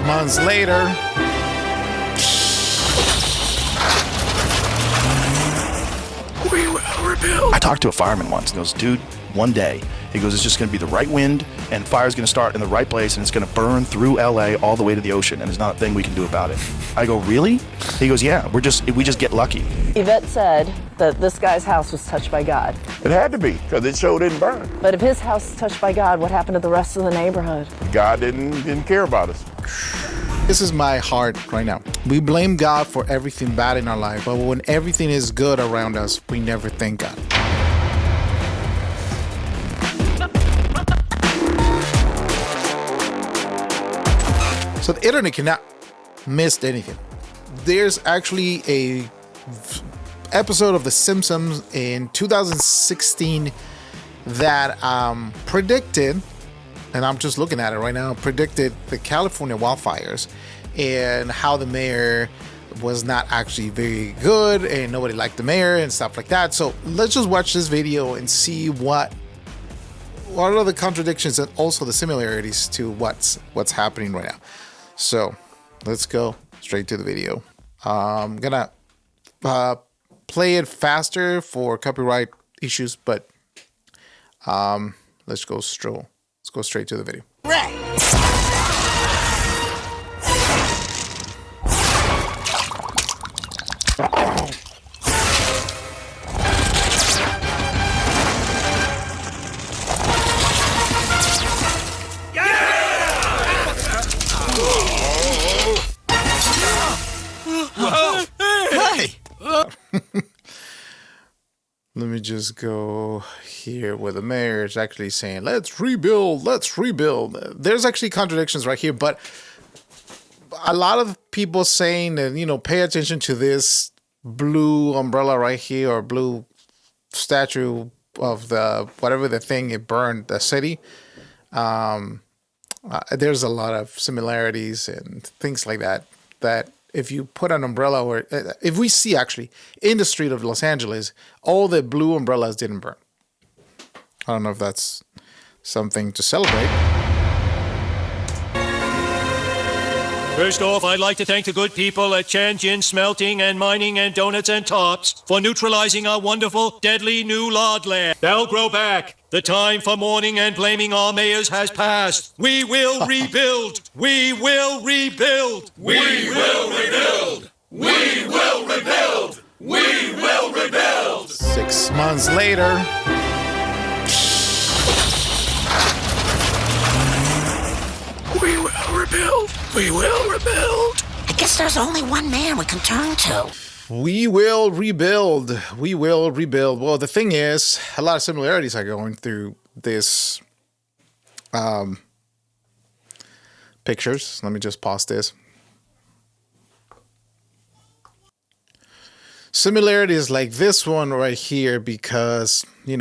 months later. We will rebuild. I talked to a fireman once, and he goes, dude, one day, he goes, it's just going to be the right wind, and fire's going to start in the right place, and it's going to burn through LA all the way to the ocean, and there's not a thing we can do about it. I go, really? He goes, yeah, we just get lucky. Yvette said that this guy's house was touched by God. It had to be, because it sure didn't burn. But if his house is touched by God, what happened to the rest of the neighborhood? God didn't care about us. This is my heart right now. We blame God for everything bad in our life, but when everything is good around us, we never thank God. So the internet cannot miss anything. There's actually a episode of The Simpsons in 2016 that predicted, and I'm just looking at it right now, predicted the California wildfires and how the mayor was not actually very good and nobody liked the mayor and stuff like that. So let's just watch this video and see what are the contradictions and also the similarities to what's happening right now. So let's go straight to the video. I'm gonna play it faster for copyright issues, but let's go straight to the video. Let me just go here where the mayor is actually saying, let's rebuild. There's actually contradictions right here, but a lot of people saying that, pay attention to this blue umbrella right here or blue statue of the, whatever the thing it burned, the city. There's a lot of similarities and things like that if you put an umbrella, or if we see actually in the street of Los Angeles, all the blue umbrellas didn't burn. I don't know if that's something to celebrate. First off, I'd like to thank the good people at Tianjin Smelting and Mining and Donuts and Tops for neutralizing our wonderful, deadly new lard land. They'll grow back. The time for mourning and blaming our mayors has passed. We will rebuild. We will rebuild. We will rebuild. We will rebuild. We will rebuild. 6 months later. We will rebuild. We will rebuild. I guess there's only one man we can turn to. We will rebuild. We will rebuild. Well, the thing is, a lot of similarities are going through this pictures. Let me just pause this. Similarities like this one right here because, you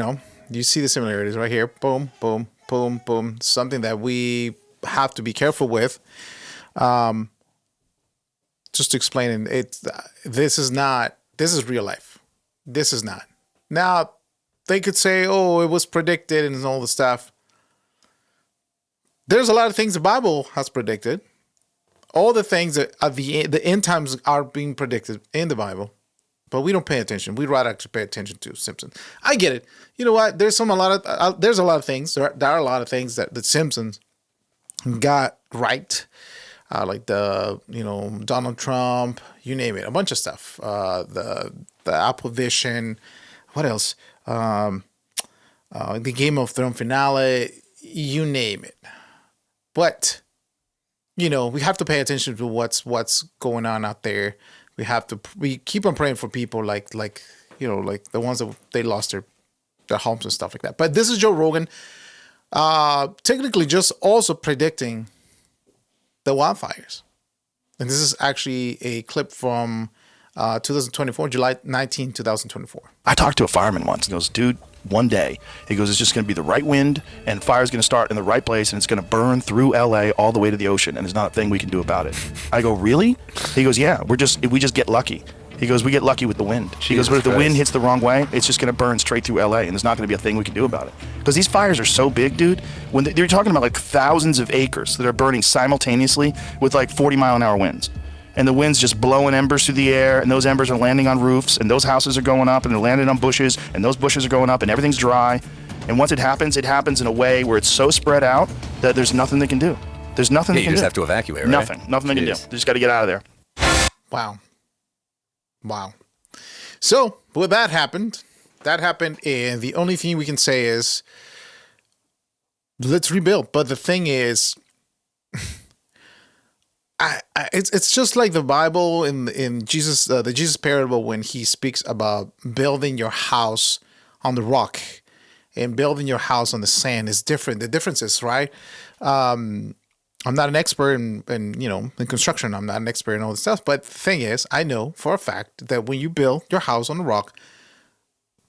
see the similarities right here. Boom, boom, boom, boom. Something that we have to be careful with. Just to explain it, this is real life. This is not. Now, they could say, oh, it was predicted and all the stuff. There's a lot of things the Bible has predicted. All the things that at the end times are being predicted in the Bible, but we don't pay attention. We'd rather actually pay attention to Simpsons. I get it. You know what? There's a lot of things. There are a lot of things that the Simpsons got right. Like the, Donald Trump, you name it, a bunch of stuff. The Apple Vision, what else? The Game of Thrones finale, you name it. But, we have to pay attention to what's going on out there. We keep on praying for people like the ones that they lost their homes and stuff like that. But this is Joe Rogan, technically just also predicting the wildfires. And this is actually a clip from 2024, July 19, 2024. I talked to a fireman once, and he goes, dude, one day, he goes, it's just going to be the right wind, and fire's going to start in the right place, and it's going to burn through LA all the way to the ocean, and there's not a thing we can do about it. I go, really? He goes, yeah, we just get lucky. He goes, we get lucky with the wind. He goes, but if the wind hits the wrong way, it's just going to burn straight through LA, and there's not going to be a thing we can do about it. Because these fires are so big, dude. When they're talking about like thousands of acres that are burning simultaneously with like 40-mile-an-hour winds. And the wind's just blowing embers through the air, and those embers are landing on roofs, and those houses are going up, and they're landing on bushes, and those bushes are going up, and everything's dry. And once it happens in a way where it's so spread out that there's nothing they can do. There's nothing they can do. You just have to evacuate, right? Nothing they can do. They just got to get out of there. Wow. So, what that happened, and the only thing we can say is, let's rebuild. But the thing is, it's just like the Bible in Jesus, the Jesus parable, when he speaks about building your house on the rock and building your house on the sand is different. The difference is, right? I'm not an expert in construction. I'm not an expert in all this stuff. But the thing is, I know for a fact that when you build your house on the rock,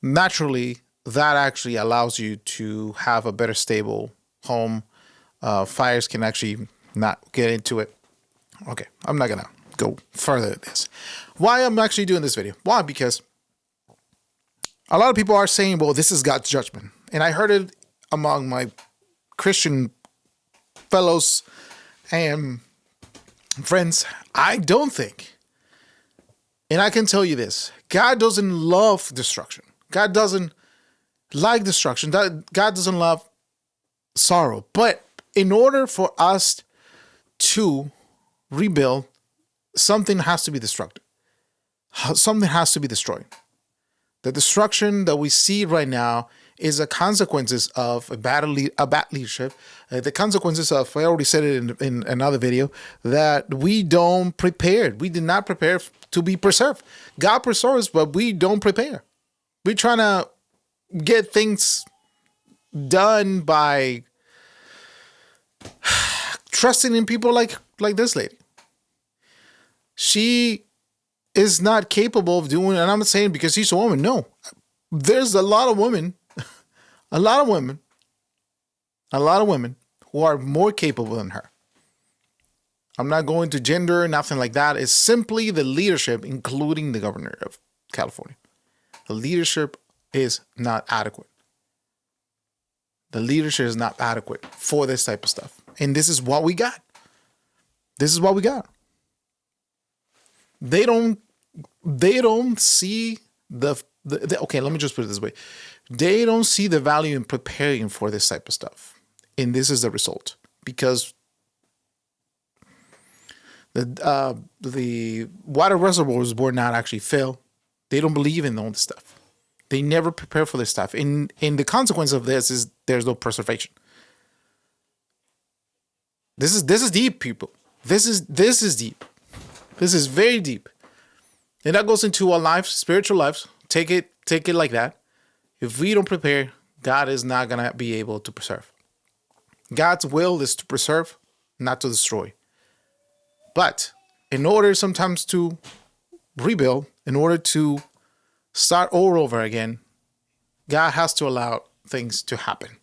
naturally, that actually allows you to have a better stable home. Fires can actually not get into it. Okay, I'm not going to go further with this. Why I'm actually doing this video? Why? Because a lot of people are saying, well, this is God's judgment. And I heard it among my Christian fellows and friends. I don't think, and I can tell you this, God doesn't love destruction. God doesn't like destruction. God doesn't love sorrow. But in order for us to rebuild, something has to be destructed. Something has to be destroyed. The destruction that we see right now is the consequences of a bad leadership. The consequences of, I already said it in another video, that we don't prepare. We did not prepare to be preserved. God preserves, but we don't prepare. We're trying to get things done by trusting in people like this lady. She is not capable of doing, and I'm not saying because she's a woman. No, there's a lot of women who are more capable than her. I'm not going to gender, nothing like that. It's simply the leadership, including the governor of California. The leadership is not adequate. The leadership is not adequate for this type of stuff. And this is what we got. They don't see the okay, let me just put it this way. They don't see the value in preparing for this type of stuff. And this is the result. Because the water reservoirs were not actually filled. They don't believe in all this stuff. They never prepare for this stuff. And the consequence of this is there's no preservation. This is deep, people. This is deep. This is very deep. And that goes into our lives, spiritual lives. Take it like that. If we don't prepare, God is not going to be able to preserve. God's will is to preserve, not to destroy. But in order sometimes to rebuild, in order to start all over again, God has to allow things to happen.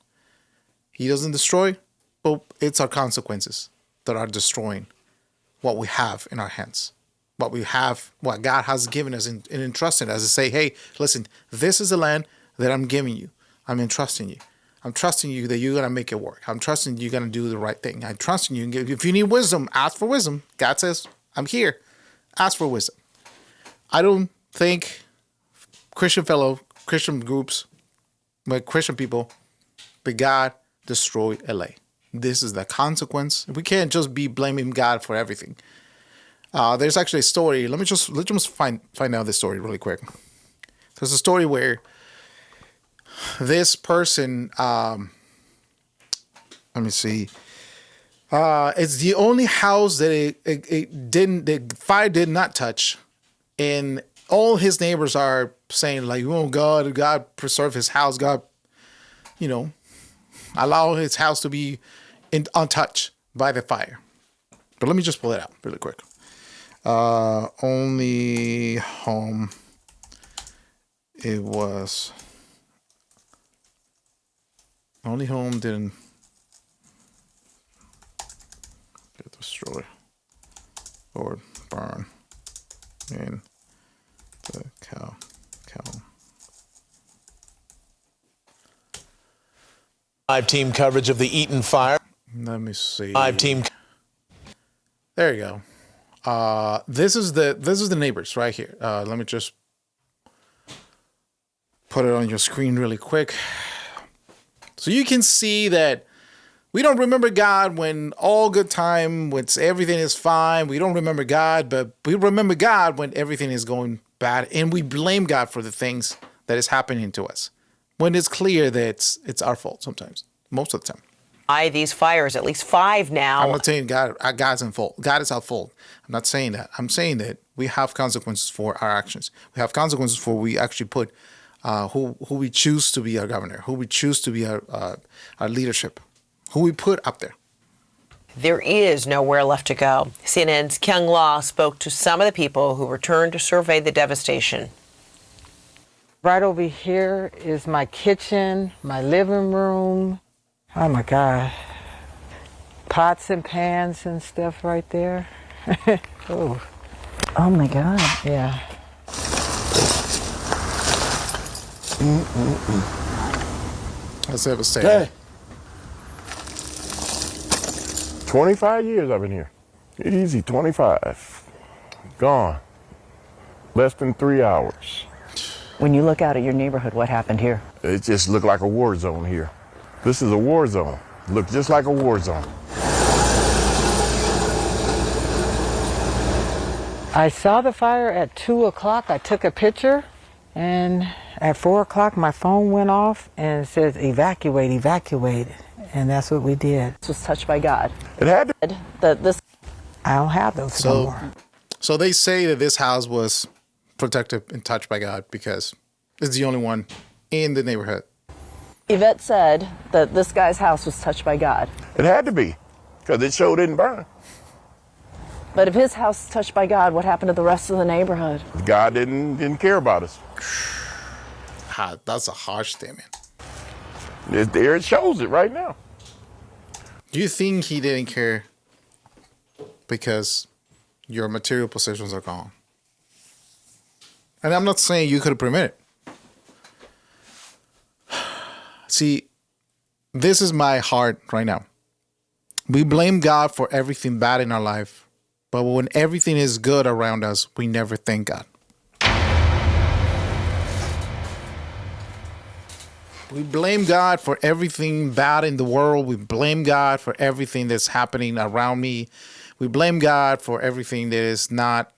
He doesn't destroy, but it's our consequences that are destroying what we have in our hands. What we have, what God has given us and entrusted us to say, hey, listen, this is the land that I'm giving you. I'm entrusting you. I'm trusting you that you're going to make it work. I'm trusting you're going to do the right thing. I'm trusting you. If you need wisdom, ask for wisdom. God says, I'm here. Ask for wisdom. I don't think Christian groups, like Christian people, but God destroyed LA. This is the consequence. We can't just be blaming God for everything. There's actually a story. Let's just find out this story really quick. There's a story where this person, let me see. It's the only house that the fire did not touch, and all his neighbors are saying like, "Oh God preserve his house. God, allow his house to be untouched by the fire." But let me just pull it out really quick. Only home. It was only home didn't get destroyed or burn in Live team coverage of the Eaton fire. Let me see. Live team. There you go. This is the neighbors right here. Let me just put it on your screen really quick. So you can see that we don't remember God when all good time, when everything is fine. We don't remember God, but we remember God when everything is going bad. And we blame God for the things that is happening to us, when it's clear that it's our fault sometimes, most of the time. These fires, at least 5 now. I'm not saying God's in fault. God is at fault. I'm not saying that. I'm saying that we have consequences for our actions. We have consequences for we actually put who we choose to be our governor, who we choose to be our leadership, who we put up there. There is nowhere left to go. CNN's Kyung Law spoke to some of the people who returned to survey the devastation. Right over here is my kitchen, my living room. Oh my God. Pots and pans and stuff right there. Oh my God. Yeah. That's devastating. Hey. 25 years I've been here. Easy, 25. Gone. Less than 3 hours. When you look out at your neighborhood, what happened here? It just looked like a war zone here. This is a war zone. Looked just like a war zone. I saw the fire at 2 o'clock. I took a picture, and at 4 o'clock my phone went off and it says evacuate, evacuate. And that's what we did. This was touched by God. It had to. This. I don't have those no more. So they say that this house was protected and touched by God because it's the only one in the neighborhood. Yvette said that this guy's house was touched by God. It had to be, because it sure didn't burn. But if his house is touched by God, what happened to the rest of the neighborhood? God didn't care about us. That's a harsh statement. There it shows it right now. Do you think he didn't care because your material possessions are gone? And I'm not saying you could have prevented it. See, this is my heart right now. We blame God for everything bad in our life, but when everything is good around us, we never thank God. We blame God for everything bad in the world. We blame God for everything that's happening around me. We blame God for everything that is not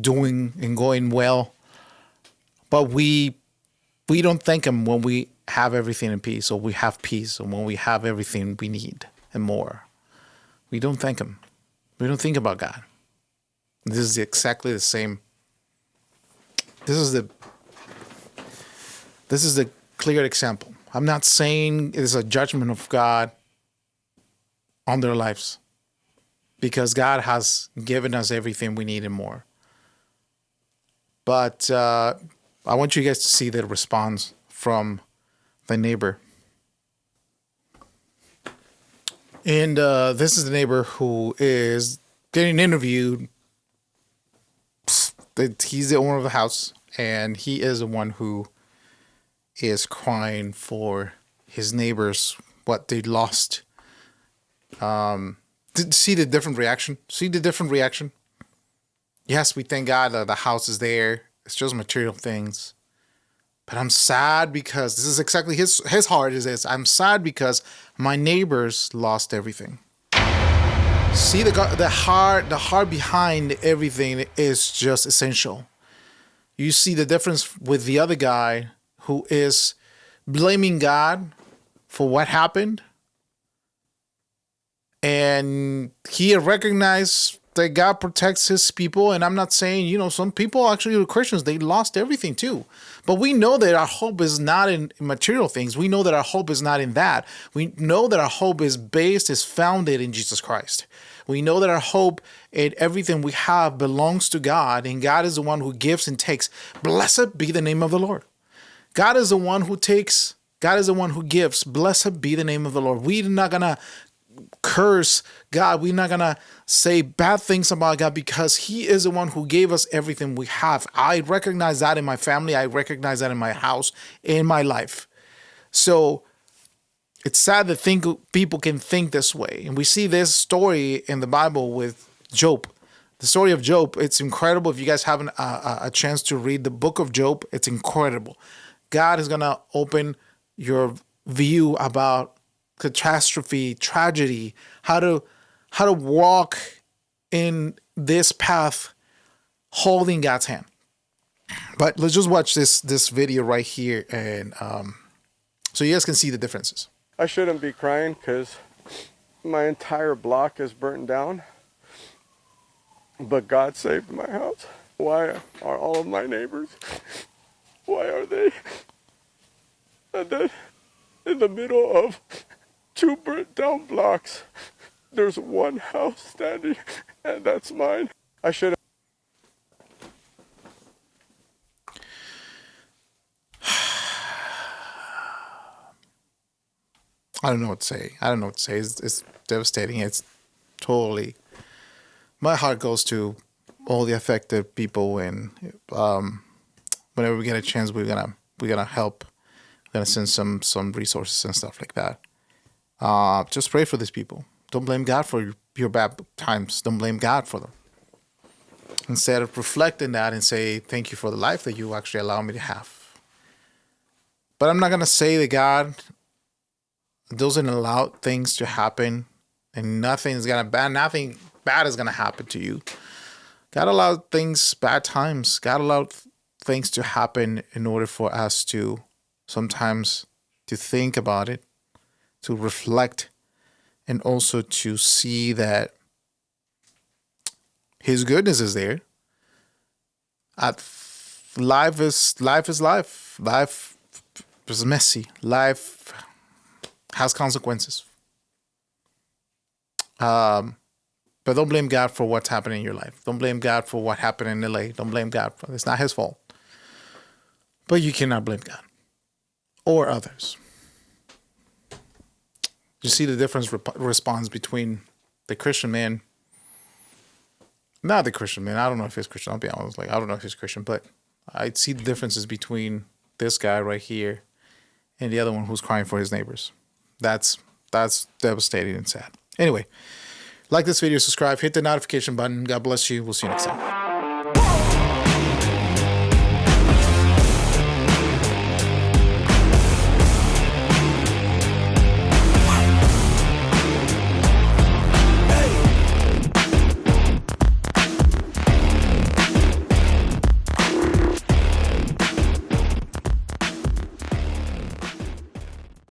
doing and going well. But we don't thank him when we have everything in peace, or we have peace, or when we have everything we need and more. We don't thank him. We don't think about God. This is exactly the same. This is the clear example. I'm not saying it is a judgment of God on their lives, because God has given us everything we need and more. But I want you guys to see the response from the neighbor. And this is the neighbor who is getting interviewed. He's the owner of the house, and he is the one who is crying for his neighbors, what they lost. See the different reaction? See the different reaction? Yes, we thank God that the house is there. It's just material things. But I'm sad because this is exactly his heart is this. I'm sad because my neighbors lost everything. See the heart behind everything is just essential. You see the difference with the other guy who is blaming God for what happened. And he recognized that God protects his people. And I'm not saying, some people actually are Christians, they lost everything too. But we know that our hope is not in material things. We know that our hope is not in that. We know that our hope is founded in Jesus Christ. We know that our hope and everything we have belongs to God, and God is the one who gives and takes. Blessed be the name of the Lord. God is the one who takes. God is the one who gives. Blessed be the name of the Lord. We're not going to curse God. We're not going to say bad things about God, because he is the one who gave us everything we have. I recognize that in my family. I recognize that in my house, in my life. So It's sad that people can think this way. And we see this story in the Bible with Job. The story of Job, it's incredible. If you guys haven't a chance to read the book of Job, it's incredible. God is going to open your view about catastrophe, tragedy, how to walk in this path holding God's hand. But let's just watch this video right here, and so you guys can see the differences. I shouldn't be crying because my entire block is burnt down, but God saved my house. Why are all of my neighbors, why are they and then in the middle of 2 burnt down blocks, there's one house standing, and that's mine? I should I don't know what to say. It's devastating. It's totally. My heart goes to all the affected people, and whenever we get a chance, we're gonna help. We're gonna send some resources and stuff like that. Just pray for these people. Don't blame God for your bad times. Don't blame God for them. Instead of reflecting that and say, thank you for the life that you actually allow me to have. But I'm not gonna say that God doesn't allow things to happen, and nothing bad is gonna happen to you. God allowed bad times. God allowed things to happen in order for us to sometimes to think about it, to reflect, and also to see that His goodness is there. Life is life. Life is messy. Life has consequences. But don't blame God for what's happening in your life. Don't blame God for what happened in LA. Don't blame God for it's not His fault. But you cannot blame God or others. You see the difference response between the Christian man, not the Christian man. I don't know if he's Christian. I'll be honest. I don't know if he's Christian, but I see the differences between this guy right here and the other one who's crying for his neighbors. That's devastating and sad. Anyway, like this video, subscribe, hit the notification button. God bless you. We'll see you next time.